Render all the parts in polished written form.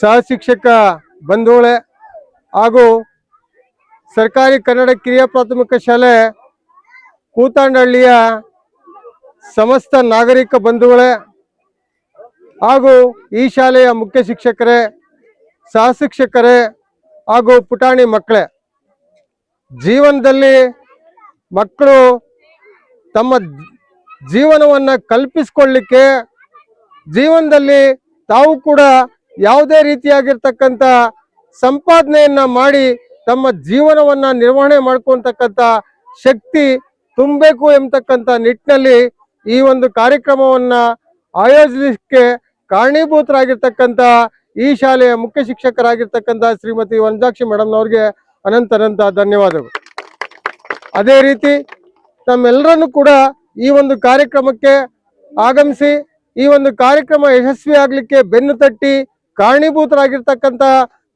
ಸಹ ಶಿಕ್ಷಕ ಬಂಧುಗಳೇ ಹಾಗೂ ಸರ್ಕಾರಿ ಕನ್ನಡ ಕಿರಿಯ ಪ್ರಾಥಮಿಕ ಶಾಲೆ ಕೂತಾಂಡಹಳ್ಳಿಯ ಸಮಸ್ತ ನಾಗರಿಕ ಬಂಧುಗಳೇ ಹಾಗೂ ಈ ಶಾಲೆಯ ಮುಖ್ಯ ಶಿಕ್ಷಕರೇ, ಸಹ ಶಿಕ್ಷಕರೇ ಹಾಗೂ ಪುಟಾಣಿ ಮಕ್ಕಳೇ, ಜೀವನದಲ್ಲಿ ಮಕ್ಕಳು ತಮ್ಮ ಜೀವನವನ್ನು ಕಲ್ಪಿಸಿಕೊಳ್ಳಲಿಕ್ಕೆ ಜೀವನದಲ್ಲಿ ತಾವು ಕೂಡ ಯಾವುದೇ ರೀತಿಯಾಗಿರ್ತಕ್ಕಂಥ ಸಂಪಾದನೆಯನ್ನ ಮಾಡಿ ತಮ್ಮ ಜೀವನವನ್ನು ನಿರ್ವಹಣೆ ಮಾಡ್ಕೊಳ್ತಕ್ಕಂಥ ಶಕ್ತಿ ತುಂಬಬೇಕು ಎಂಬತಕ್ಕಂಥ ನಿಟ್ಟಿನಲ್ಲಿ ಈ ಒಂದು ಕಾರ್ಯಕ್ರಮವನ್ನು ಆಯೋಜಿಸಲಿಕ್ಕೆ ಕಾರಣೀಭೂತರಾಗಿರ್ತಕ್ಕಂಥ ಈ ಶಾಲೆಯ ಮುಖ್ಯ ಶಿಕ್ಷಕರಾಗಿರ್ತಕ್ಕಂಥ ಶ್ರೀಮತಿ ವನಜಾಕ್ಷಿ ಮೇಡಮ್ನವ್ರಿಗೆ ಅನಂತ ಧನ್ಯವಾದಗಳು. ಅದೇ ರೀತಿ ತಮ್ಮೆಲ್ಲರನ್ನು ಕೂಡ ಈ ಒಂದು ಕಾರ್ಯಕ್ರಮಕ್ಕೆ ಆಗಮಿಸಿ ಈ ಒಂದು ಕಾರ್ಯಕ್ರಮ ಯಶಸ್ವಿ ಆಗಲಿಕ್ಕೆ ಬೆನ್ನು ತಟ್ಟಿ ಕಾರಣೀಭೂತರಾಗಿರ್ತಕ್ಕಂಥ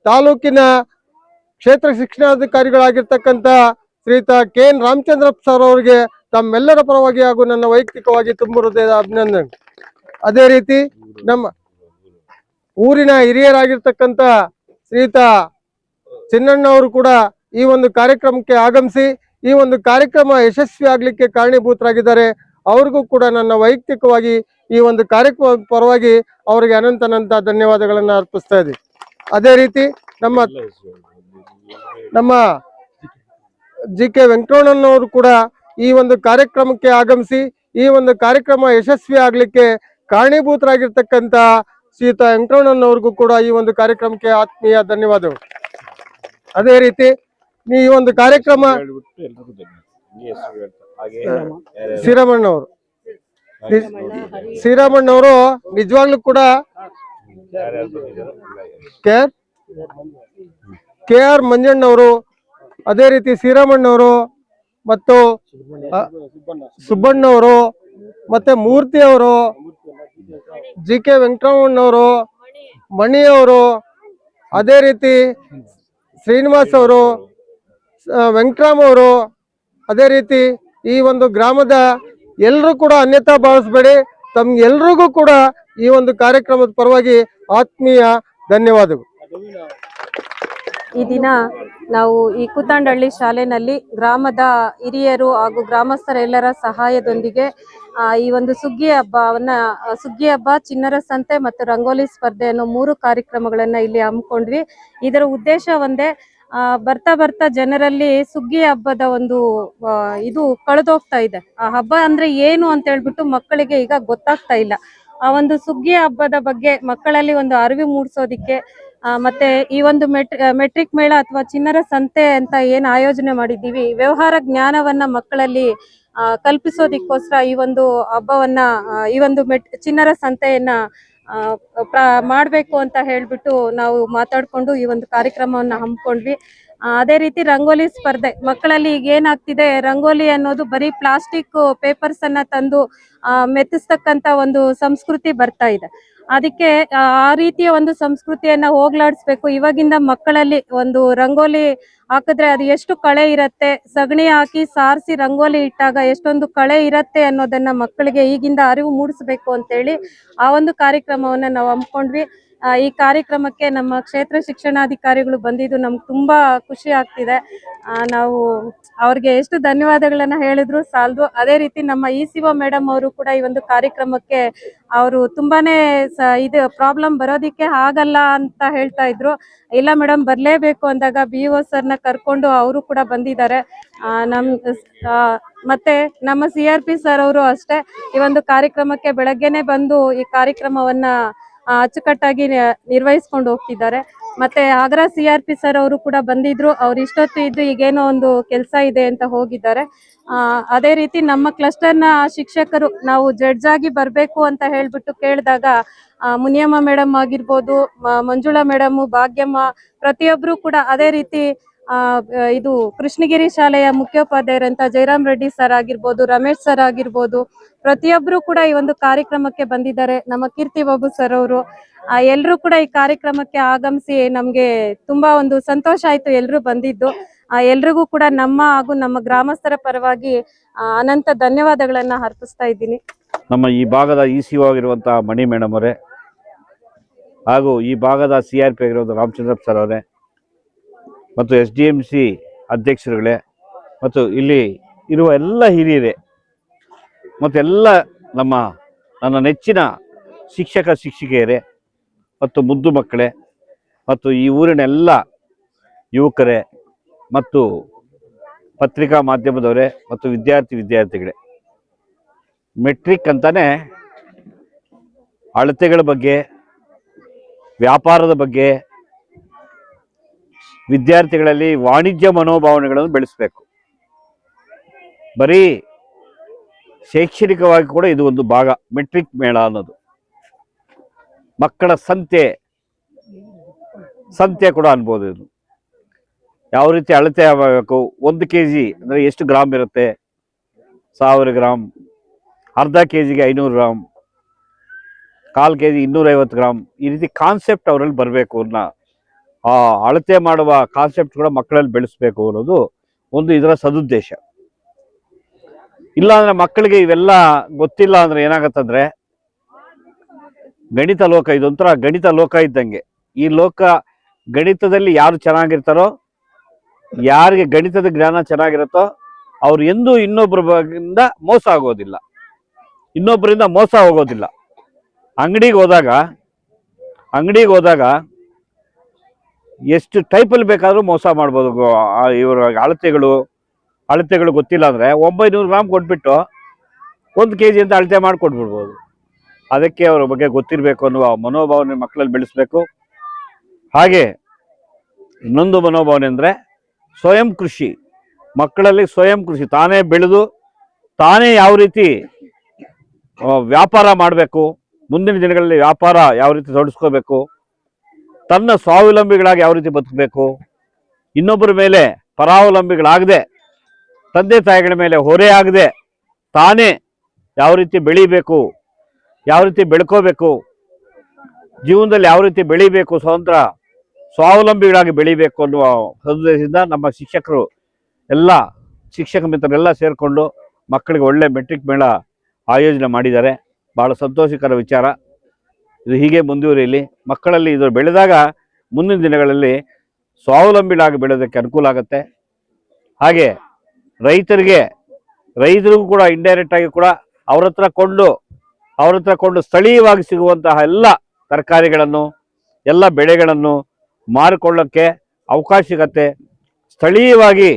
ತಾಲೂಕಿನ ಕ್ಷೇತ್ರ ಶಿಕ್ಷಣಾಧಿಕಾರಿಗಳಾಗಿರ್ತಕ್ಕಂಥ ಶ್ರೀಯುತ KN ರಾಮಚಂದ್ರಪ್ಪ ಸರ್ ಅವರಿಗೆ ತಮ್ಮೆಲ್ಲರ ಪರವಾಗಿ ಹಾಗೂ ನನ್ನ ವೈಯಕ್ತಿಕವಾಗಿ ತುಂಬ ಹೃದಯದ ಅಭಿನಂದನೆ. ಅದೇ ರೀತಿ ನಮ್ಮ ಊರಿನ ಹಿರಿಯರಾಗಿರ್ತಕ್ಕಂಥ ಶ್ರೀಯುತ ಚಿನ್ನಣ್ಣ ಅವರು ಕೂಡ ಈ ಒಂದು ಕಾರ್ಯಕ್ರಮಕ್ಕೆ ಆಗಮಿಸಿ ಈ ಒಂದು ಕಾರ್ಯಕ್ರಮ ಯಶಸ್ವಿ ಆಗಲಿಕ್ಕೆ ಕಾರಣೀಭೂತರಾಗಿದ್ದಾರೆ. ಅವ್ರಿಗೂ ಕೂಡ ನನ್ನ ವೈಯಕ್ತಿಕವಾಗಿ ಈ ಒಂದು ಕಾರ್ಯಕ್ರಮ ಪರವಾಗಿ ಅವರಿಗೆ ಅನಂತ ಧನ್ಯವಾದಗಳನ್ನು ಅರ್ಪಿಸ್ತಾ ಇದ್ದೀವಿ. ಅದೇ ರೀತಿ ನಮ್ಮ GK ವೆಂಕಟರಮಣನವರು ಕೂಡ ಈ ಒಂದು ಕಾರ್ಯಕ್ರಮಕ್ಕೆ ಆಗಮಿಸಿ ಈ ಒಂದು ಕಾರ್ಯಕ್ರಮ ಯಶಸ್ವಿ ಆಗಲಿಕ್ಕೆ ಕಾರಣೀಭೂತರಾಗಿರ್ತಕ್ಕಂಥ ಶ್ರೀಯುತ ವೆಂಕಟರಮಣನವ್ರಿಗೂ ಕೂಡ ಈ ಒಂದು ಕಾರ್ಯಕ್ರಮಕ್ಕೆ ಆತ್ಮೀಯ ಧನ್ಯವಾದಗಳು. ಅದೇ ರೀತಿ ಈ ಒಂದು ಕಾರ್ಯಕ್ರಮ ಶ್ರೀರಾಮಣ್ಣವರು ನಿಜವಾಗ್ಲೂ ಕೂಡ KR ಮಂಜಣ್ಣವರು, ಅದೇ ರೀತಿ ಶ್ರೀರಾಮಣ್ಣವರು ಮತ್ತು ಸುಬ್ಬಣ್ಣವರು ಮತ್ತೆ ಮೂರ್ತಿ ಅವರು, GK ವೆಂಕಟರಮಣ್ಣವರು, ಮಣಿಯವರು, ಅದೇ ರೀತಿ ಶ್ರೀನಿವಾಸ್ ಅವರು, ವೆಂಕಟರಾಮ್ ಅವರು, ಅದೇ ರೀತಿ ಈ ಒಂದು ಗ್ರಾಮದ ಎಲ್ಲರೂ ಕೂಡ ಅನ್ಯತಾ ಭಾವಿಸಬೇಡಿ. ತಮ್ಗೆಲ್ರಿಗೂ ಕೂಡ ಈ ಒಂದು ಕಾರ್ಯಕ್ರಮದ ಪರವಾಗಿ ಆತ್ಮೀಯ ಧನ್ಯವಾದಗಳು. ಈ ದಿನ ನಾವು ಈ ಕೂತಾಂಡಹಳ್ಳಿ ಶಾಲೆನಲ್ಲಿ ಗ್ರಾಮದ ಹಿರಿಯರು ಹಾಗೂ ಗ್ರಾಮಸ್ಥರೆಲ್ಲರ ಸಹಾಯದೊಂದಿಗೆ ಈ ಒಂದು ಸುಗ್ಗಿ ಹಬ್ಬ, ಚಿಣ್ಣರ ಸಂತೆ ಮತ್ತು ರಂಗೋಲಿ ಸ್ಪರ್ಧೆ ಅನ್ನೋ 3 ಕಾರ್ಯಕ್ರಮಗಳನ್ನ ಇಲ್ಲಿ ಹಮ್ಮಿಕೊಂಡ್ವಿ. ಇದರ ಉದ್ದೇಶ ಒಂದೇ, ಬರ್ತಾ ಜನರಲ್ಲಿ ಸುಗ್ಗಿ ಹಬ್ಬದ ಒಂದು ಇದು ಕಳೆದೋಗ್ತಾ ಇದೆ. ಆ ಹಬ್ಬ ಅಂದ್ರೆ ಏನು ಅಂತ ಹೇಳ್ಬಿಟ್ಟು ಮಕ್ಕಳಿಗೆ ಈಗ ಗೊತ್ತಾಗ್ತಾ ಇಲ್ಲ. ಆ ಒಂದು ಸುಗ್ಗಿ ಹಬ್ಬದ ಬಗ್ಗೆ ಮಕ್ಕಳಲ್ಲಿ ಒಂದು ಅರಿವು ಮೂಡಿಸೋದಿಕ್ಕೆ ಮತ್ತೆ ಈ ಒಂದು ಮೆಟ್ರಿಕ್ ಮೇಳ ಅಥವಾ ಚಿಣ್ಣರ ಸಂತೆ ಅಂತ ಏನು ಆಯೋಜನೆ ಮಾಡಿದ್ದೀವಿ, ವ್ಯವಹಾರ ಜ್ಞಾನವನ್ನ ಮಕ್ಕಳಲ್ಲಿ ಕಲ್ಪಿಸೋದಿಕ್ಕೋಸ್ಕರ ಈ ಒಂದು ಹಬ್ಬವನ್ನ ಈ ಒಂದು ಚಿಣ್ಣರ ಸಂತೆಯನ್ನ ಮಾಡಬೇಕು ಅಂತ ಹೇಳ್ಬಿಟ್ಟು ನಾವು ಮಾತಾಡ್ಕೊಂಡು ಈ ಒಂದು ಕಾರ್ಯಕ್ರಮವನ್ನ ಹಮ್ಮಿಕೊಂಡ್ವಿ. ಅದೇ ರೀತಿ ರಂಗೋಲಿ ಸ್ಪರ್ಧೆ, ಮಕ್ಕಳಲ್ಲಿ ಈಗ ಏನಾಗ್ತಿದೆ, ರಂಗೋಲಿ ಅನ್ನೋದು ಬರೀ ಪ್ಲಾಸ್ಟಿಕ್ ಪೇಪರ್ಸ್ ಅನ್ನ ತಂದು ಮೆತ್ತಿಸ್ತಕ್ಕಂತ ಒಂದು ಸಂಸ್ಕೃತಿ ಬರ್ತಾ ಇದೆ. ಅದಕ್ಕೆ ಆ ರೀತಿಯ ಒಂದು ಸಂಸ್ಕೃತಿಯನ್ನ ಹೋಗ್ಲಾಡಿಸ್ಬೇಕು. ಇವಾಗಿಂದ ಮಕ್ಕಳಲ್ಲಿ ಒಂದು ರಂಗೋಲಿ ಹಾಕಿದ್ರೆ ಅದು ಎಷ್ಟು ಕಳೆ ಇರತ್ತೆ, ಸಗಣಿ ಹಾಕಿ ಸಾರಿಸಿ ರಂಗೋಲಿ ಇಟ್ಟಾಗ ಎಷ್ಟೊಂದು ಕಳೆ ಇರತ್ತೆ ಅನ್ನೋದನ್ನ ಮಕ್ಕಳಿಗೆ ಈಗಿಂದ ಅರಿವು ಮೂಡಿಸ್ಬೇಕು ಅಂತೇಳಿ ಆ ಒಂದು ಕಾರ್ಯಕ್ರಮವನ್ನ ನಾವು ಹಮ್ಮಿಕೊಂಡ್ವಿ. ಈ ಕಾರ್ಯಕ್ರಮಕ್ಕೆ ನಮ್ಮ ಕ್ಷೇತ್ರ ಶಿಕ್ಷಣಾಧಿಕಾರಿಗಳು ಬಂದಿದ್ದು ನಮ್ಗೆ ತುಂಬಾ ಖುಷಿ ಆಗ್ತಿದೆ. ನಾವು ಅವ್ರಿಗೆ ಎಷ್ಟು ಧನ್ಯವಾದಗಳನ್ನ ಹೇಳಿದ್ರು ಸಾಲದು. ಅದೇ ರೀತಿ ನಮ್ಮ ECO ಮೇಡಮ್ ಅವರು ಕೂಡ ಈ ಒಂದು ಕಾರ್ಯಕ್ರಮಕ್ಕೆ ಅವರು ತುಂಬಾನೇ ಇದು ಪ್ರಾಬ್ಲಮ್ ಬರೋದಿಕ್ಕೆ ಆಗಲ್ಲ ಅಂತ ಹೇಳ್ತಾ ಇದ್ರು. ಇಲ್ಲ ಮೇಡಮ್ ಬರ್ಲೇಬೇಕು ಅಂದಾಗ BO ಸರ್ನ ಕರ್ಕೊಂಡು ಅವರು ಕೂಡ ಬಂದಿದ್ದಾರೆ. ಮತ್ತೆ ನಮ್ಮ CRP ಸರ್ ಅವರು ಅಷ್ಟೇ ಈ ಒಂದು ಕಾರ್ಯಕ್ರಮಕ್ಕೆ ಬೆಳಗ್ಗೆನೆ ಬಂದು ಈ ಕಾರ್ಯಕ್ರಮವನ್ನ ಅಚ್ಚುಕಟ್ಟಾಗಿ ನಿರ್ವಹಿಸ್ಕೊಂಡು ಹೋಗ್ತಿದ್ದಾರೆ. ಮತ್ತೆ ಆಗ್ರಾ CRP ಸರ್ ಅವರು ಕೂಡ ಬಂದಿದ್ರು. ಅವ್ರು ಇಷ್ಟೊತ್ತು ಇದ್ದು ಈಗೇನೋ ಒಂದು ಕೆಲಸ ಇದೆ ಅಂತ ಹೋಗಿದ್ದಾರೆ. ಅದೇ ರೀತಿ ನಮ್ಮ ಕ್ಲಸ್ಟರ್ನ ಶಿಕ್ಷಕರು ನಾವು ಜಡ್ಜ್ ಆಗಿ ಬರಬೇಕು ಅಂತ ಹೇಳ್ಬಿಟ್ಟು ಕೇಳಿದಾಗ ಮುನಿಯಮ್ಮ ಮೇಡಮ್ ಆಗಿರ್ಬೋದು, ಮಂಜುಳಾ ಮೇಡಮ್, ಭಾಗ್ಯಮ್ಮ, ಪ್ರತಿಯೊಬ್ರು ಕೂಡ ಅದೇ ರೀತಿ ಇದು ಕೃಷ್ಣಗಿರಿ ಶಾಲೆಯ ಮುಖ್ಯೋಪಾಧ್ಯಾಯರಂತ ಜಯರಾಮ್ ರೆಡ್ಡಿ ಸರ್ ಆಗಿರ್ಬೋದು, ರಮೇಶ್ ಸರ್ ಆಗಿರ್ಬೋದು, ಪ್ರತಿಯೊಬ್ರು ಕೂಡ ಈ ಒಂದು ಕಾರ್ಯಕ್ರಮಕ್ಕೆ ಬಂದಿದ್ದಾರೆ. ನಮ್ಮ ಕೀರ್ತಿ ಬಾಬು ಸರ್ ಅವರು ಎಲ್ಲರೂ ಕೂಡ ಈ ಕಾರ್ಯಕ್ರಮಕ್ಕೆ ಆಗಮಿಸಿ ನಮ್ಗೆ ತುಂಬಾ ಒಂದು ಸಂತೋಷ ಆಯ್ತು ಎಲ್ಲರೂ ಬಂದಿದ್ದು. ಎಲ್ರಿಗೂ ಕೂಡ ನಮ್ಮ ಹಾಗೂ ನಮ್ಮ ಗ್ರಾಮಸ್ಥರ ಪರವಾಗಿ ಅನಂತ ಧನ್ಯವಾದಗಳನ್ನ ಅರ್ಪಿಸ್ತಾ ಇದ್ದೀನಿ. ನಮ್ಮ ಈ ಭಾಗದ ECO ಆಗಿರುವಂತಹ ಮಣಿ ಮೇಡಮ್ ಅವರೇ, ಹಾಗೂ ಈ ಭಾಗದ CRP ಆಗಿರೋದು ರಾಮಚಂದ್ರಪ್ಪ ಸರ್ ಅವರೇ ಮತ್ತು SDMC ಅಧ್ಯಕ್ಷರುಗಳೇ ಮತ್ತು ಇಲ್ಲಿ ಇರುವ ಎಲ್ಲ ಹಿರಿಯರೇ ಮತ್ತು ಎಲ್ಲ ನನ್ನ ನೆಚ್ಚಿನ ಶಿಕ್ಷಕಿಯರೇ ಮತ್ತು ಮುದ್ದು ಮಕ್ಕಳೇ ಮತ್ತು ಈ ಊರಿನ ಎಲ್ಲ ಯುವಕರೇ ಮತ್ತು ಪತ್ರಿಕಾ ಮಾಧ್ಯಮದವರೇ ಮತ್ತು ವಿದ್ಯಾರ್ಥಿಗಳೇ, ಮೆಟ್ರಿಕ್ ಅಂತಾನೆ ಅಳತೆಗಳ ಬಗ್ಗೆ, ವ್ಯಾಪಾರದ ಬಗ್ಗೆ, ವಿದ್ಯಾರ್ಥಿಗಳಲ್ಲಿ ವಾಣಿಜ್ಯ ಮನೋಭಾವನೆಗಳನ್ನು ಬೆಳೆಸಬೇಕು. ಬರೀ ಶೈಕ್ಷಣಿಕವಾಗಿ ಕೂಡ ಇದು ಒಂದು ಭಾಗ. ಮೆಟ್ರಿಕ್ ಮೇಳ ಅನ್ನೋದು ಮಕ್ಕಳ ಸಂತೆ ಕೂಡ ಅನ್ಬೋದು. ಇದು ಯಾವ ರೀತಿ ಅಳತೆ ಆಗಬೇಕು, 1 kg ಅಂದರೆ ಎಷ್ಟು ಗ್ರಾಮ್ ಇರುತ್ತೆ, 1000 ಗ್ರಾಮ್, ಅರ್ಧ kgಗೆ 500 ಗ್ರಾಮ್, 1/4 kg 250 ಗ್ರಾಮ್, ಈ ರೀತಿ ಕಾನ್ಸೆಪ್ಟ್ ಅವರಲ್ಲಿ ಬರಬೇಕು. ಆ ಅಳತೆ ಮಾಡುವ ಕಾನ್ಸೆಪ್ಟ್ ಕೂಡ ಮಕ್ಕಳಲ್ಲಿ ಬೆಳೆಸಬೇಕು ಅನ್ನೋದು ಒಂದು ಇದರ ಸದುದ್ದೇಶ. ಇಲ್ಲ ಅಂದ್ರೆ ಮಕ್ಕಳಿಗೆ ಇವೆಲ್ಲ ಗೊತ್ತಿಲ್ಲ ಅಂದ್ರೆ ಏನಾಗತ್ತಂದ್ರೆ ಗಣಿತ ಲೋಕ, ಇದೊಂಥರ ಗಣಿತ ಲೋಕ ಇದ್ದಂಗೆ. ಈ ಲೋಕ ಗಣಿತದಲ್ಲಿ ಯಾರು ಚೆನ್ನಾಗಿರ್ತಾರೋ, ಯಾರಿಗೆ ಗಣಿತದ ಜ್ಞಾನ ಚೆನ್ನಾಗಿರುತ್ತೋ ಅವ್ರು ಎಂದೂ ಇನ್ನೊಬ್ಬರಿಂದ ಮೋಸ ಆಗೋದಿಲ್ಲ, ಇನ್ನೊಬ್ಬರಿಂದ ಮೋಸ ಹೋಗೋದಿಲ್ಲ. ಅಂಗಡಿಗೆ ಹೋದಾಗ ಎಷ್ಟು ಟೈಪಲ್ಲಿ ಬೇಕಾದರೂ ಮೋಸ ಮಾಡ್ಬೋದು. ಇವ್ರ ಅಳತೆಗಳು ಗೊತ್ತಿಲ್ಲ ಅಂದರೆ 900 ಗ್ರಾಮ್ ಕೊಟ್ಬಿಟ್ಟು 1 kg ಅಂತ ಅಳತೆ ಮಾಡಿಕೊಟ್ಬಿಡ್ಬೋದು. ಅದಕ್ಕೆ ಅವರ ಬಗ್ಗೆ ಗೊತ್ತಿರಬೇಕು ಅನ್ನುವ ಮನೋಭಾವನೆ ಮಕ್ಕಳಲ್ಲಿ ಬೆಳೆಸಬೇಕು. ಹಾಗೆ ಇನ್ನೊಂದು ಮನೋಭಾವನೆ ಅಂದರೆ ಸ್ವಯಂ ಕೃಷಿ. ಮಕ್ಕಳಲ್ಲಿ ಸ್ವಯಂ ಕೃಷಿ, ತಾನೇ ಬೆಳೆದು ತಾನೇ ಯಾವ ರೀತಿ ವ್ಯಾಪಾರ ಮಾಡಬೇಕು, ಮುಂದಿನ ದಿನಗಳಲ್ಲಿ ವ್ಯಾಪಾರ ಯಾವ ರೀತಿ ತೊಡಗಿಸ್ಕೋಬೇಕು, ತನ್ನ ಸ್ವಾವಲಂಬಿಗಳಾಗಿ ಯಾವ ರೀತಿ ಬದುಕಬೇಕು, ಇನ್ನೊಬ್ಬರ ಮೇಲೆ ಪರಾವಲಂಬಿಗಳಾಗದೆ, ತಂದೆ ತಾಯಿಗಳ ಮೇಲೆ ಹೊರೆ ಆಗದೆ ತಾನೇ ಯಾವ ರೀತಿ ಬೆಳಿಬೇಕು, ಯಾವ ರೀತಿ ಬೆಳ್ಕೋಬೇಕು, ಜೀವನದಲ್ಲಿ ಯಾವ ರೀತಿ ಬೆಳಿಬೇಕು, ಸ್ವಾವಲಂಬಿಗಳಾಗಿ ಬೆಳಿಬೇಕು ಅನ್ನುವ ಸದುದ್ದೇಶದಿಂದ ನಮ್ಮ ಶಿಕ್ಷಕರು ಎಲ್ಲ ಶಿಕ್ಷಕ ಮಿತ್ರರೆಲ್ಲ ಸೇರಿಕೊಂಡು ಮಕ್ಕಳಿಗೆ ಒಳ್ಳೆ ಮೆಟ್ರಿಕ್ ಮೇಳ ಆಯೋಜನೆ ಮಾಡಿದ್ದಾರೆ. ಭಾಳ ಸಂತೋಷಕರ ವಿಚಾರ. ಇದು ಹೀಗೆ ಮುಂದುವರಿಯಲಿ. ಮಕ್ಕಳಲ್ಲಿ ಇದು ಬೆಳೆದಾಗ ಮುಂದಿನ ದಿನಗಳಲ್ಲಿ ಸ್ವಾವಲಂಬಿಗಳಾಗಿ ಬೆಳೆಯೋದಕ್ಕೆ ಅನುಕೂಲ ಆಗುತ್ತೆ. ಹಾಗೆ ರೈತರಿಗೂ ಕೂಡ ಇಂಡೈರೆಕ್ಟ್ ಆಗಿ ಕೂಡ ಅವ್ರ ಹತ್ರ ಕೊಂಡು ಸ್ಥಳೀಯವಾಗಿ ಸಿಗುವಂತಹ ಎಲ್ಲ ತರಕಾರಿಗಳನ್ನು, ಎಲ್ಲ ಬೆಳೆಗಳನ್ನು ಮಾರಿಕೊಳ್ಳೋಕ್ಕೆ ಅವಕಾಶ ಸಿಗತ್ತೆ. ಸ್ಥಳೀಯವಾಗಿ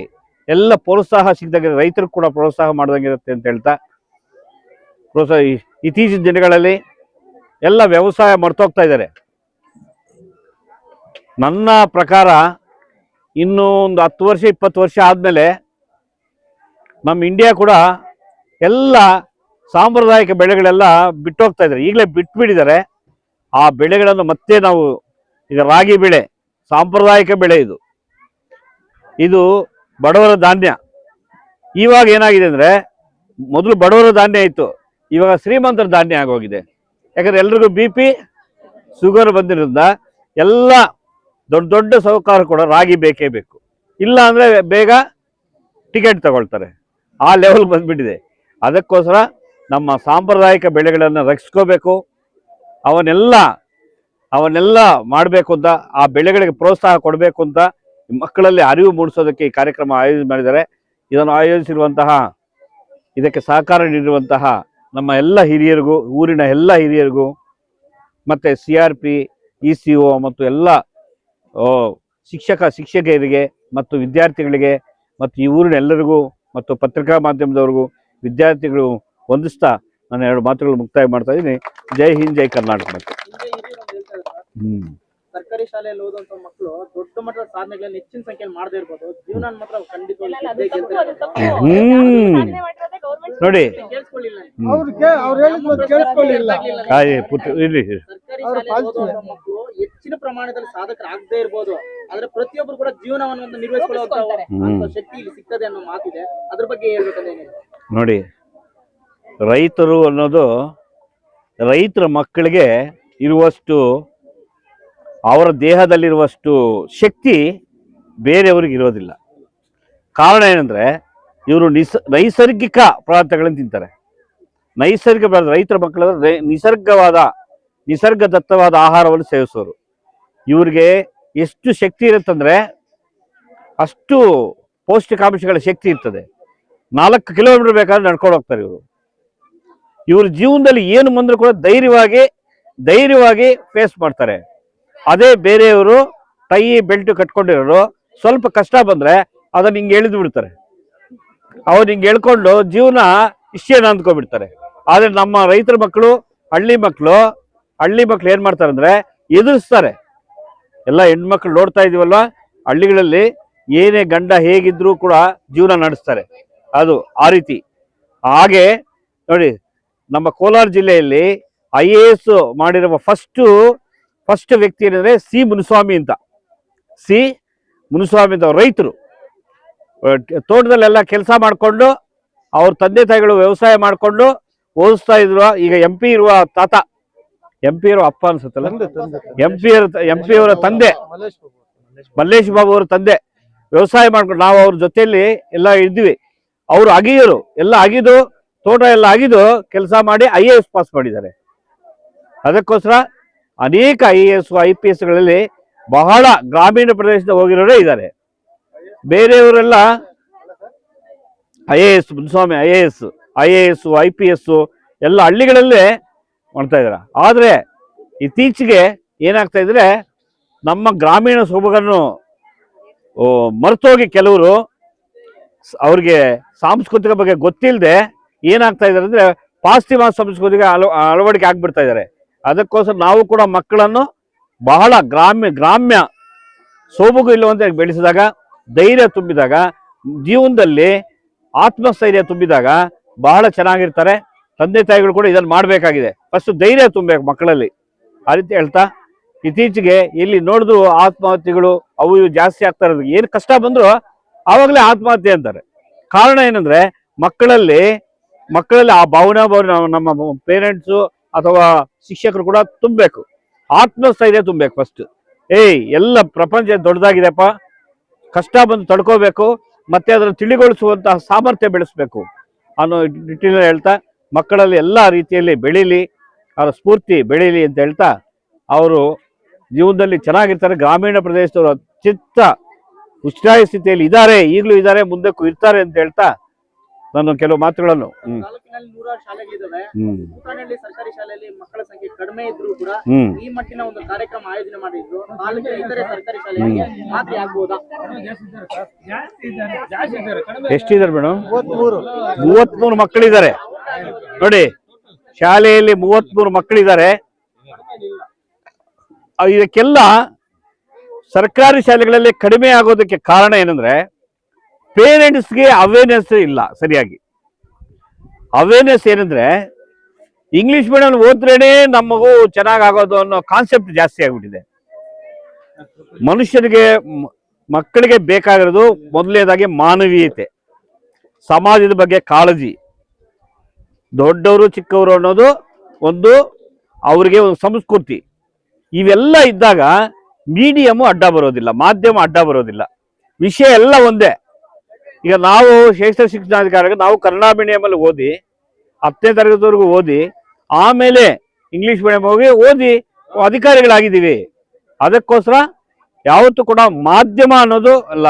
ಎಲ್ಲ ಪ್ರೋತ್ಸಾಹ ಸಿಗದಂಗೆ ರೈತರಿಗೆ ಕೂಡ ಪ್ರೋತ್ಸಾಹ ಮಾಡ್ದಂಗಿರುತ್ತೆ ಅಂತ ಹೇಳ್ತಾ, ಇತ್ತೀಚಿನ ದಿನಗಳಲ್ಲಿ ಎಲ್ಲ ವ್ಯವಸಾಯ ಮರ್ತೋಗ್ತಾ ಇದ್ದಾರೆ. ನನ್ನ ಪ್ರಕಾರ ಇನ್ನು ಒಂದು 10 ವರ್ಷ 20 ವರ್ಷ ಆದಮೇಲೆ ನಮ್ಮ ಇಂಡಿಯಾ ಕೂಡ ಎಲ್ಲ ಸಾಂಪ್ರದಾಯಿಕ ಬೆಳೆಗಳೆಲ್ಲ ಬಿಟ್ಟೋಗ್ತಾ ಇದ್ದಾರೆ. ಈಗಲೇ ಬಿಟ್ಬಿಟ್ಟಿದ್ದಾರೆ ಆ ಬೆಳೆಗಳನ್ನು. ಮತ್ತೆ ನಾವು ಈಗ ರಾಗಿ ಬೆಳೆ ಸಾಂಪ್ರದಾಯಿಕ ಬೆಳೆ, ಇದು ಬಡವರ ಧಾನ್ಯ. ಇವಾಗ ಏನಾಗಿದೆ ಅಂದರೆ, ಮೊದಲು ಬಡವರ ಧಾನ್ಯ ಇತ್ತು, ಇವಾಗ ಶ್ರೀಮಂತರ ಧಾನ್ಯ ಆಗೋಗಿದೆ. ಯಾಕಂದ್ರೆ ಎಲ್ರಿಗೂ BP ಶುಗರ್ ಬಂದಿರೋದ್ರಿಂದ ಎಲ್ಲ ದೊಡ್ಡ ಸಾಹುಕಾರ ಕೂಡ ರಾಗಿ ಬೇಕೇ ಬೇಕು. ಇಲ್ಲ ಅಂದರೆ ಬೇಗ ಟಿಕೆಟ್ ತಗೊಳ್ತಾರೆ. ಆ ಲೆವೆಲ್ ಬಂದ್ಬಿಟ್ಟಿದೆ. ಅದಕ್ಕೋಸ್ಕರ ನಮ್ಮ ಸಾಂಪ್ರದಾಯಿಕ ಬೆಳೆಗಳನ್ನು ರಕ್ಷಿಸ್ಕೋಬೇಕು, ಅವನ್ನೆಲ್ಲ ಮಾಡಬೇಕು ಅಂತ, ಆ ಬೆಳೆಗಳಿಗೆ ಪ್ರೋತ್ಸಾಹ ಕೊಡಬೇಕು ಅಂತ ಮಕ್ಕಳಲ್ಲಿ ಅರಿವು ಮೂಡಿಸೋದಕ್ಕೆ ಈ ಕಾರ್ಯಕ್ರಮ ಆಯೋಜನೆ ಮಾಡಿದ್ದಾರೆ. ಇದನ್ನು ಆಯೋಜಿಸಿರುವಂತಹ, ಇದಕ್ಕೆ ಸಹಕಾರ ನೀಡಿರುವಂತಹ ನಮ್ಮ ಎಲ್ಲ ಹಿರಿಯರಿಗೂ, ಊರಿನ ಎಲ್ಲ ಹಿರಿಯರಿಗೂ, ಮತ್ತು CRP, ECO ಮತ್ತು ಎಲ್ಲ ಶಿಕ್ಷಕಿಯರಿಗೆ ಮತ್ತು ವಿದ್ಯಾರ್ಥಿಗಳಿಗೆ ಮತ್ತು ಈ ಊರಿನ ಎಲ್ಲರಿಗೂ ಮತ್ತು ಪತ್ರಿಕಾ ಮಾಧ್ಯಮದವ್ರಿಗೂ ವಿದ್ಯಾರ್ಥಿಗಳು ವಂದಿಸ್ತಾ ನಾನು 2 ಮಾತುಗಳು ಮುಕ್ತಾಯ ಮಾಡ್ತಾ ಇದ್ದೀನಿ. ಜೈ ಹಿಂದ್, ಜೈ ಕರ್ನಾಟಕ. ಸರ್ಕಾರಿ ಶಾಲೆಯಲ್ಲಿ ಓದುವಂತ ಮಕ್ಕಳು ದೊಡ್ಡ ಮಟ್ಟದ ಸಾಧನೆಗಳನ್ನ ಹೆಚ್ಚಿನ ಸಂಖ್ಯೆಯಲ್ಲಿ ಮಾಡದೇ ಇರ್ಬೋದು, ಜೀವನ ಮಾತ್ರ ಖಂಡಿತವಾಗಿ ನೋಡಿ. ಮಕ್ಕಳು ಹೆಚ್ಚಿನ ಪ್ರಮಾಣದಲ್ಲಿ ಸಾಧಕರಾಗದೇ ಇರ್ಬೋದು, ಆದ್ರೆ ಪ್ರತಿಯೊಬ್ಬರು ಕೂಡ ಜೀವನವನ್ನು ನಿರ್ವಹಿಸಿಕೊಳ್ಳುವ ಶಕ್ತಿ ಇಲ್ಲಿ ಸಿಗ್ತದೆ ಅನ್ನೋ ಮಾತಿದೆ. ಅದ್ರ ಬಗ್ಗೆ ಹೇಳ್ಬೇಕಂದ್ರೆ ನೋಡಿ, ರೈತರು ಅನ್ನೋದು ರೈತರ ಮಕ್ಕಳಿಗೆ ಇರುವಷ್ಟು, ಅವರ ದೇಹದಲ್ಲಿರುವಷ್ಟು ಶಕ್ತಿ ಬೇರೆಯವ್ರಿಗೆ ಇರೋದಿಲ್ಲ. ಕಾರಣ ಏನಂದ್ರೆ, ಇವರು ನೈಸರ್ಗಿಕ ಪದಾರ್ಥಗಳನ್ನು ತಿಂತಾರೆ. ನೈಸರ್ಗಿಕ ರೈತರ ಮಕ್ಕಳ ನಿಸರ್ಗವಾದ ನಿಸರ್ಗದತ್ತವಾದ ಆಹಾರವನ್ನು ಸೇವಿಸೋರು. ಇವ್ರಿಗೆ ಎಷ್ಟು ಶಕ್ತಿ ಇರುತ್ತಂದ್ರೆ ಅಷ್ಟು ಪೌಷ್ಟಿಕಾಂಶಗಳ ಶಕ್ತಿ ಇರ್ತದೆ. 4 ಕಿಲೋಮೀಟರ್ ಬೇಕಾದ್ರೆ ನಡ್ಕೊಂಡು ಹೋಗ್ತಾರೆ ಇವರು. ಇವ್ರ ಜೀವನದಲ್ಲಿ ಏನು ಬಂದರೂ ಕೂಡ ಧೈರ್ಯವಾಗಿ ಫೇಸ್ ಮಾಡ್ತಾರೆ. ಅದೇ ಬೇರೆಯವರು ಟೈ ಬೆಲ್ಟ್ ಕಟ್ಕೊಂಡಿರೋರು ಸ್ವಲ್ಪ ಕಷ್ಟ ಬಂದ್ರೆ ಅದನ್ನ ಹಿಂಗೆ ಎಳೆದು ಬಿಡ್ತಾರೆ. ಅವ್ರು ಹಿಂಗೆ ಎಳ್ಕೊಂಡು ಜೀವನ ಇಷ್ಟೇನ ಅಂದ್ಕೊಂಡ್ಬಿಡ್ತಾರೆ. ಆದ್ರೆ ನಮ್ಮ ರೈತರ ಮಕ್ಕಳು, ಹಳ್ಳಿ ಮಕ್ಕಳು ಏನ್ ಮಾಡ್ತಾರೆ ಅಂದ್ರೆ ಎದುರಿಸ್ತಾರೆ. ಎಲ್ಲ ಹೆಣ್ಮಕ್ಳು ನೋಡ್ತಾ ಇದೀವಲ್ವಾ, ಹಳ್ಳಿಗಳಲ್ಲಿ ಏನೇ ಗಂಡ ಹೇಗಿದ್ರು ಕೂಡ ಜೀವನ ನಡೆಸ್ತಾರೆ. ಅದು ಆ ರೀತಿ. ಹಾಗೆ ನೋಡಿ, ನಮ್ಮ ಕೋಲಾರ ಜಿಲ್ಲೆಯಲ್ಲಿ IAS ಮಾಡಿರುವ ಫಸ್ಟ್ ವ್ಯಕ್ತಿ ಏನಂದ್ರೆ ಸಿ ಮುನಿಸ್ವಾಮಿ ಅಂತ ರೈತರು ತೋಟದಲ್ಲೆಲ್ಲ ಕೆಲಸ ಮಾಡಿಕೊಂಡು ಅವ್ರ ತಂದೆ ತಾಯಿಗಳು ವ್ಯವಸಾಯ ಮಾಡಿಕೊಂಡು ಓದಿಸ್ತಾ ಇದ್ರು. ಈಗ MP ಇರುವ ತಾತ, MP ಇರುವ ಅಪ್ಪ ಅನ್ಸುತ್ತಲ್ಲ, MP ಅವರ ತಂದೆ ಮಲ್ಲೇಶ್ ಬಾಬು ಅವರ ತಂದೆ ವ್ಯವಸಾಯ ಮಾಡ್ಕೊಂಡು ನಾವು ಅವ್ರ ಜೊತೆಯಲ್ಲಿ ಎಲ್ಲ ಇದ್ವಿ. ಅವರು ಅಗಿಯೋರು, ಎಲ್ಲ ಅಗಿದು ತೋಟ ಎಲ್ಲ ಅಗಿದು ಕೆಲಸ ಮಾಡಿ IAS ಪಾಸ್ ಮಾಡಿದ್ದಾರೆ. ಅದಕ್ಕೋಸ್ಕರ ಅನೇಕ IAS IPSಗಳಲ್ಲಿ ಬಹಳ ಗ್ರಾಮೀಣ ಪ್ರದೇಶದ ಹೋಗಿರೋರೇ ಇದ್ದಾರೆ. ಬೇರೆಯವರೆಲ್ಲ IAS ಮುನಿಸ್ವಾಮಿ IAS IPS ಎಲ್ಲ ಹಳ್ಳಿಗಳಲ್ಲೇ ಮಾಡ್ತಾ ಇದ್ದಾರೆ. ಆದ್ರೆ ಇತ್ತೀಚೆಗೆ ಏನಾಗ್ತಾ ಇದ್ರೆ ನಮ್ಮ ಗ್ರಾಮೀಣ ಸೊಬಗನ್ನು ಮರೆತೋಗಿ ಕೆಲವರು ಅವ್ರಿಗೆ ಸಾಂಸ್ಕೃತಿಕ ಬಗ್ಗೆ ಗೊತ್ತಿಲ್ಲದೆ ಏನಾಗ್ತಾ ಇದ್ದಾರೆ ಅಂದ್ರೆ ಪಾಶ್ಚಿಮಾತ್ಯ ಸಂಸ್ಕೃತಿಗೆ ಅಳವಡಿಕೆ ಆಗ್ಬಿಡ್ತಾ ಇದ್ದಾರೆ. ಅದಕ್ಕೋಸ್ಕರ ನಾವು ಕೂಡ ಮಕ್ಕಳನ್ನು ಬಹಳ ಗ್ರಾಮ್ಯ ಸೋಬಗು ಇಲ್ಲವಂತೆ ಬೆಳೆಸಿದಾಗ, ಧೈರ್ಯ ತುಂಬಿದಾಗ, ಜೀವನದಲ್ಲಿ ಆತ್ಮಸ್ಥೈರ್ಯ ತುಂಬಿದಾಗ ಬಹಳ ಚೆನ್ನಾಗಿರ್ತಾರೆ. ತಂದೆ ತಾಯಿಗಳು ಕೂಡ ಇದನ್ನು ಮಾಡಬೇಕಾಗಿದೆ. ಫಸ್ಟ್ ಧೈರ್ಯ ತುಂಬಬೇಕು ಮಕ್ಕಳಲ್ಲಿ. ಆ ರೀತಿ ಹೇಳ್ತಾ, ಇತ್ತೀಚೆಗೆ ಎಲ್ಲಿ ನೋಡಿದ್ರು ಆತ್ಮಹತ್ಯೆಗಳು ಅವು ಇವು ಜಾಸ್ತಿ ಆಗ್ತಾ ಇರೋದು. ಏನು ಕಷ್ಟ ಬಂದ್ರು ಆವಾಗಲೇ ಆತ್ಮಹತ್ಯೆ ಅಂತಾರೆ. ಕಾರಣ ಏನಂದ್ರೆ ಮಕ್ಕಳಲ್ಲಿ ಆ ಭಾವನೆ ನಮ್ಮ ಪೇರೆಂಟ್ಸು ಅಥವಾ ಶಿಕ್ಷಕರು ಕೂಡ ತುಂಬಬೇಕು. ಆತ್ಮಸ್ಥೈರ್ಯ ತುಂಬಬೇಕು ಫಸ್ಟ್. ಎಲ್ಲ ಪ್ರಪಂಚ ದೊಡ್ಡದಾಗಿದೆಪ್ಪ, ಕಷ್ಟ ಬಂದು ತಡ್ಕೋಬೇಕು, ಮತ್ತೆ ಅದನ್ನು ತಿಳಿಗೊಳಿಸುವಂತಹ ಸಾಮರ್ಥ್ಯ ಬೆಳೆಸ್ಬೇಕು ಅನ್ನೋ ನಿಟ್ಟಿನಲ್ಲಿ ಹೇಳ್ತಾ, ಮಕ್ಕಳಲ್ಲಿ ಎಲ್ಲ ರೀತಿಯಲ್ಲಿ ಬೆಳೀಲಿ, ಅವರ ಸ್ಫೂರ್ತಿ ಬೆಳೀಲಿ ಅಂತ ಹೇಳ್ತಾ, ಅವರು ಜೀವನದಲ್ಲಿ ಚೆನ್ನಾಗಿರ್ತಾರೆ. ಗ್ರಾಮೀಣ ಪ್ರದೇಶದವರು ಅತ್ಯಂತ ಉಚ್ಛ್ರಾಯ ಸ್ಥಿತಿಯಲ್ಲಿ ಇದ್ದಾರೆ, ಈಗಲೂ ಇದ್ದಾರೆ, ಮುಂದಕ್ಕೂ ಇರ್ತಾರೆ ಅಂತ ಹೇಳ್ತಾ ನಾನು ಕೆಲವು ಮಾತುಗಳನ್ನು ತಾಲೂಕಿನಲ್ಲಿ 100 ಶಾಲೆಗಳಿದ್ದಾವೆ. ಕೂತನಹಳ್ಳಿ ಸರ್ಕಾರಿ ಶಾಲೆಯಲ್ಲಿ ಮಕ್ಕಳ ಸಂಖ್ಯೆ ಕಡಿಮೆ ಇದ್ರೂ ಕೂಡ ಈ ಮಟ್ಟಿನ ಒಂದು ಕಾರ್ಯಕ್ರಮ ಆಯೋಜನೆ ಮಾಡಿದ್ರು. ತಾಲೂಕಿನ ಇತರೆ ಸರ್ಕಾರಿ ಶಾಲೆಗಳಿಗೆ ಮಾತ್ರ ಆಗ್ಬೋದಾ? ಎಷ್ಟಿದ್ದಾರೆ ಮೇಡಮ್? 33 ಮಕ್ಕಳಿದ್ದಾರೆ ನೋಡಿ. ಶಾಲೆಯಲ್ಲಿ 33 ಮಕ್ಕಳಿದ್ದಾರೆ. ಇದಕ್ಕೆಲ್ಲ ಸರ್ಕಾರಿ ಶಾಲೆಗಳಲ್ಲಿ ಕಡಿಮೆ ಆಗೋದಕ್ಕೆ ಕಾರಣ ಏನಂದ್ರೆ ಪೇರೆಂಟ್ಸ್ಗೆ ಅವೇರ್ನೆಸ್ ಇಲ್ಲ ಸರಿಯಾಗಿ. ಅವೇರ್ನೆಸ್ ಏನಂದ್ರೆ ಇಂಗ್ಲಿಷ್ ಮೀಡಿಯಂ ಓದ್ರೇನೆ ನಮ್ಮ ಮಗು ಚೆನ್ನಾಗಾಗೋದು ಅನ್ನೋ ಕಾನ್ಸೆಪ್ಟ್ ಜಾಸ್ತಿ ಆಗ್ಬಿಟ್ಟಿದೆ. ಮಕ್ಕಳಿಗೆ ಬೇಕಾಗಿರೋದು ಮೊದಲನೇದಾಗಿ ಮಾನವೀಯತೆ, ಸಮಾಜದ ಬಗ್ಗೆ ಕಾಳಜಿ, ದೊಡ್ಡವರು ಚಿಕ್ಕವರು ಅನ್ನೋದು ಒಂದು ಅವರಿಗೆ ಒಂದು ಸಂಸ್ಕೃತಿ. ಇವೆಲ್ಲ ಇದ್ದಾಗ ಮೀಡಿಯಮು ಅಡ್ಡ ಬರೋದಿಲ್ಲ, ಮಾಧ್ಯಮ ಅಡ್ಡ ಬರೋದಿಲ್ಲ, ವಿಷಯ ಎಲ್ಲ ಒಂದೇ. ಈಗ ನಾವು ಶ್ರೇಷ್ಠ ಶಿಕ್ಷಣಾಧಿಕಾರಿಗೆ ನಾವು ಕನ್ನಡ ಮೀಡಿಯಮಲ್ಲಿ ಓದಿ 10ನೇ ತರಗತಿವರೆಗೂ ಓದಿ ಆಮೇಲೆ ಇಂಗ್ಲಿಷ್ ಮೀಡಿಯಂ ಹೋಗಿ ಓದಿ ಅಧಿಕಾರಿಗಳಾಗಿದ್ದೀವಿ. ಅದಕ್ಕೋಸ್ಕರ ಯಾವತ್ತೂ ಕೂಡ ಮಾಧ್ಯಮ ಅನ್ನೋದು ಅಲ್ಲ,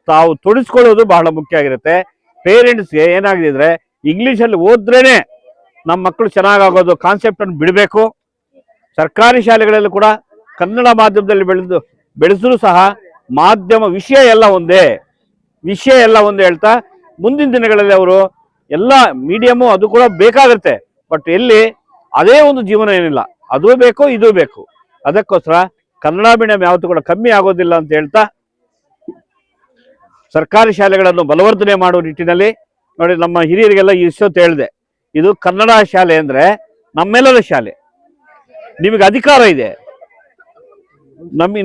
ತಾವು ತೊಡಗಿಸ್ಕೊಳ್ಳೋದು ಬಹಳ ಮುಖ್ಯ ಆಗಿರುತ್ತೆ. ಪೇರೆಂಟ್ಸ್ಗೆ ಏನಾಗಿದೆ ಇಂಗ್ಲೀಷಲ್ಲಿ ಓದ್ರೇನೆ ನಮ್ಮ ಮಕ್ಕಳು ಚೆನ್ನಾಗಾಗೋದು ಕಾನ್ಸೆಪ್ಟ್ ಅನ್ನು ಬಿಡಬೇಕು. ಸರ್ಕಾರಿ ಶಾಲೆಗಳಲ್ಲಿ ಕೂಡ ಕನ್ನಡ ಮಾಧ್ಯಮದಲ್ಲಿ ಬೆಳೆಸಿದ್ರು ಸಹ ಮಾಧ್ಯಮ ವಿಷಯ ಎಲ್ಲ ಒಂದೇ ಹೇಳ್ತಾ, ಮುಂದಿನ ದಿನಗಳಲ್ಲಿ ಅವರು ಎಲ್ಲ ಮೀಡಿಯಮು ಅದು ಕೂಡ ಬೇಕಾಗುತ್ತೆ. ಬಟ್ ಎಲ್ಲಿ ಅದೇ ಒಂದು ಜೀವನ ಏನಿಲ್ಲ, ಅದೂ ಬೇಕು ಇದೂ ಬೇಕು. ಅದಕ್ಕೋಸ್ಕರ ಕನ್ನಡ ಮೀಡಿಯಂ ಯಾವತ್ತೂ ಕೂಡ ಕಮ್ಮಿ ಆಗೋದಿಲ್ಲ ಅಂತ ಹೇಳ್ತಾ, ಸರ್ಕಾರಿ ಶಾಲೆಗಳನ್ನು ಬಲವರ್ಧನೆ ಮಾಡುವ ನಿಟ್ಟಿನಲ್ಲಿ ನೋಡಿ, ನಮ್ಮ ಹಿರಿಯರಿಗೆಲ್ಲ ಇಷ್ಟೊತ್ತು ಹೇಳಿದೆ, ಇದು ಕನ್ನಡ ಶಾಲೆ ಅಂದ್ರೆ ನಮ್ಮೆಲ್ಲರ ಶಾಲೆ. ನಿಮಗೆ ಅಧಿಕಾರ ಇದೆ,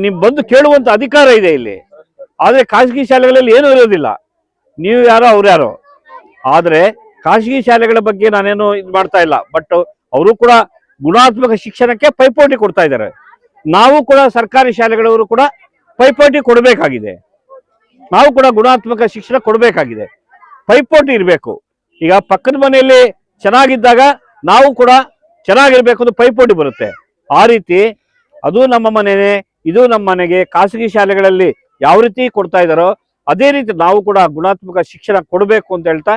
ನಿಮ್ ಬಂದು ಕೇಳುವಂತ ಅಧಿಕಾರ ಇದೆ ಇಲ್ಲಿ. ಆದ್ರೆ ಖಾಸಗಿ ಶಾಲೆಗಳಲ್ಲಿ ಏನೂ ಇರೋದಿಲ್ಲ, ನೀವು ಯಾರೋ ಅವ್ರು ಯಾರೋ. ಆದ್ರೆ ಖಾಸಗಿ ಶಾಲೆಗಳ ಬಗ್ಗೆ ನಾನೇನು ಇದು ಮಾಡ್ತಾ ಇಲ್ಲ, ಬಟ್ ಅವರು ಕೂಡ ಗುಣಾತ್ಮಕ ಶಿಕ್ಷಣಕ್ಕೆ ಪೈಪೋಟಿ ಕೊಡ್ತಾ ಇದ್ದಾರೆ. ನಾವು ಕೂಡ ಸರ್ಕಾರಿ ಶಾಲೆಗಳವರು ಕೂಡ ಪೈಪೋಟಿ ಕೊಡಬೇಕಾಗಿದೆ. ನಾವು ಕೂಡ ಗುಣಾತ್ಮಕ ಶಿಕ್ಷಣ ಕೊಡಬೇಕಾಗಿದೆ, ಪೈಪೋಟಿ ಇರಬೇಕು. ಈಗ ಪಕ್ಕದ ಮನೆಯಲ್ಲಿ ಚೆನ್ನಾಗಿದ್ದಾಗ ನಾವು ಕೂಡ ಚೆನ್ನಾಗಿರ್ಬೇಕು ಅಂತ ಪೈಪೋಟಿ ಬರುತ್ತೆ. ಆ ರೀತಿ ಅದು ನಮ್ಮ ಮನೆನೇ, ಇದು ನಮ್ಮ ಮನೆಗೆ, ಖಾಸಗಿ ಶಾಲೆಗಳಲ್ಲಿ ಯಾವ ರೀತಿ ಕೊಡ್ತಾ ಇದ್ದಾರೋ ಅದೇ ರೀತಿ ನಾವು ಕೂಡ ಗುಣಾತ್ಮಕ ಶಿಕ್ಷಣ ಕೊಡಬೇಕು ಅಂತ ಹೇಳ್ತಾ,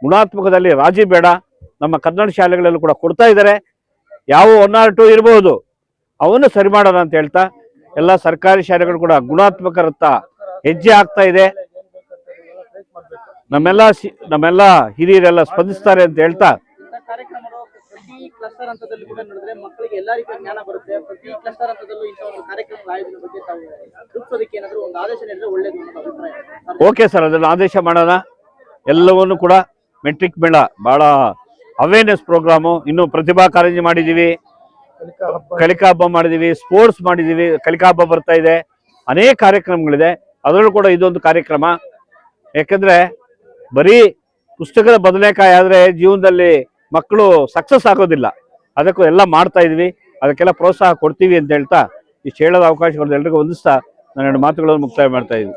ಗುಣಾತ್ಮಕದಲ್ಲಿ ರಾಜಿ ಬೇಡ, ನಮ್ಮ ಕನ್ನಡ ಶಾಲೆಗಳಲ್ಲೂ ಕೂಡ ಕೊಡ್ತಾ ಇದ್ದಾರೆ. ಯಾವ 1 or 2 ಇರಬಹುದು, ಅವನ್ನು ಸರಿ ಮಾಡೋಣ ಅಂತ ಹೇಳ್ತಾ ಎಲ್ಲ ಸರ್ಕಾರಿ ಶಾಲೆಗಳು ಕೂಡ ಗುಣಾತ್ಮಕರತ್ತ ಹೆಜ್ಜೆ ಆಗ್ತಾ ಇದೆ. ನಮ್ಮೆಲ್ಲ ಹಿರಿಯರೆಲ್ಲ ಸ್ಪಂದಿಸ್ತಾರೆ ಅಂತ ಹೇಳ್ತಾ, ಇಂಥ ಕಾರ್ಯಕ್ರಮಗಳು ಪ್ರತಿ ಕ್ಲಸ್ಟರ್ ಹಂತದಲ್ಲಿ ಕೂಡ ನಡೆದ್ರೆ ಮಕ್ಕಳಿಗೆ ಎಲ್ಲಾ ರೀತಿಯ ಜ್ಞಾನ ಬರುತ್ತೆ. ಪ್ರತಿ ಕ್ಲಸ್ಟರ್ ಹಂತದಲ್ಲೂ ಇಂಥ ಒಂದು ಕಾರ್ಯಕ್ರಮದ ಆಯೋಜನೆ ಬಗ್ಗೆ ತಾವು ರೂಪಿಸೋದಕ್ಕೆ ಏನಾದರೂ ಒಂದು ಆದೇಶ ನೀಡಿದ್ರೆ ಒಳ್ಳೇದು ಅನ್ನೋ ಅಭಿಪ್ರಾಯ. ಓಕೆ ಸರ್, ಅದನ್ನು ಆದೇಶ ಮಾಡೋಣ. ಎಲ್ಲವನ್ನು ಕೂಡ ಮೆಟ್ರಿಕ್ ಮೇಳ ಬಹಳ ಅವೇರ್ನೆಸ್ ಪ್ರೋಗ್ರಾಮು, ಇನ್ನು ಪ್ರತಿಭಾ ಕಾರಂಜಿ ಮಾಡಿದ್ದೀವಿ, ಕಲಿಕಾ ಹಬ್ಬ ಮಾಡಿದ್ದೀವಿ, ಸ್ಪೋರ್ಟ್ಸ್ ಮಾಡಿದ್ದೀವಿ, ಕಲಿಕಾ ಹಬ್ಬ ಬರ್ತಾ ಇದೆ, ಅನೇಕ ಕಾರ್ಯಕ್ರಮಗಳಿದೆ. ಅದರಲ್ಲೂ ಕೂಡ ಇದೊಂದು ಕಾರ್ಯಕ್ರಮ. ಯಾಕಂದ್ರೆ ಬರೀ ಪುಸ್ತಕದ ಬದನೆಕಾಯಿ ಆದರೆ ಜೀವನದಲ್ಲಿ ಮಕ್ಕಳು ಸಕ್ಸಸ್ ಆಗೋದಿಲ್ಲ. ಅದಕ್ಕೂ ಎಲ್ಲ ಮಾಡ್ತಾ ಇದ್ವಿ, ಅದಕ್ಕೆಲ್ಲ ಪ್ರೋತ್ಸಾಹ ಕೊಡ್ತೀವಿ ಅಂತ ಹೇಳ್ತಾ ಇಷ್ಟು ಹೇಳೋದ ಅವಕಾಶ ಎಲ್ರಿಗೂ ವಂದಿಸ್ತಾ ನಾನು 2 ಮಾತುಗಳನ್ನು ಮುಕ್ತಾಯ ಮಾಡ್ತಾ ಇದ್ವಿ.